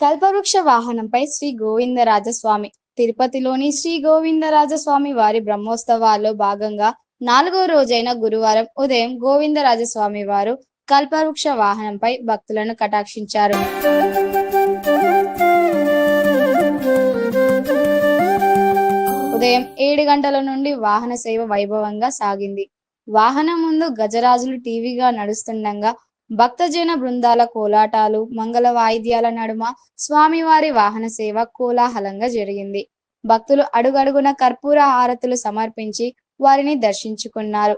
కల్పవృక్ష వాహనంపై శ్రీ గోవిందరాజస్వామి. తిరుపతిలోని శ్రీ గోవిందరాజస్వామి వారి బ్రహ్మోత్సవాల్లో భాగంగా 4వ రోజైన గురువారం ఉదయం గోవిందరాజస్వామి వారు కల్పవృక్ష వాహనంపై భక్తులను కటాక్షించారు. ఉదయం 7 గంటల నుండి వాహన సేవ వైభవంగా సాగింది. వాహనం ముందు గజరాజులు టీవీగా నడుస్తుండగా భక్తజన బృందాల కోలాటాలు, మంగళ వాయిద్యాల నడుమ స్వామివారి వాహన సేవ కోలాహలంగా జరిగింది. భక్తులు అడుగడుగున కర్పూర హారతులు సమర్పించి వారిని దర్శించుకున్నారు.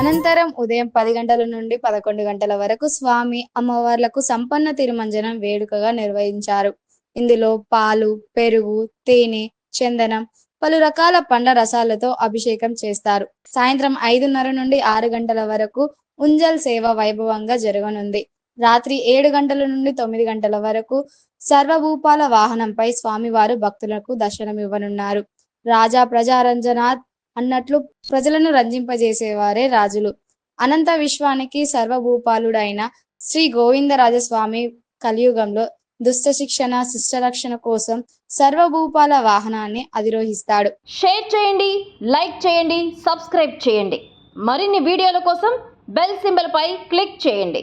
అనంతరం ఉదయం 10 గంటల నుండి 11 గంటల వరకు స్వామి అమ్మవార్లకు సంపన్న తిరుమంజనం వేడుకగా నిర్వహించారు. ఇందులో పాలు, పెరుగు, తేనె, చందనం, పలు రకాల పండ్ల రసాలతో అభిషేకం చేస్తారు. సాయంత్రం 5:30 నుండి 6 గంటల వరకు ఉంజల్ సేవ వైభవంగా జరగనుంది. రాత్రి 7 గంటల నుండి 9 గంటల వరకు సర్వభూపాల వాహనంపై స్వామివారు భక్తులకు దర్శనమివ్వనున్నారు. రాజా ప్రజారంజనాథ్ అన్నట్లు ప్రజలను రంజింపజేసేవారే రాజులు. అనంత విశ్వానికి సర్వభూపాలుడైన శ్రీ గోవిందరాజస్వామి కలియుగంలో దుష్ట శిక్షణ, శిష్టరక్షణ కోసం సర్వభూపాల వాహనాన్ని అధిరోహిస్తాడు. షేర్ చేయండి, లైక్ చేయండి, సబ్స్క్రైబ్ చేయండి. మరిన్ని వీడియోల కోసం బెల్ సింబల్ పై క్లిక్ చేయండి.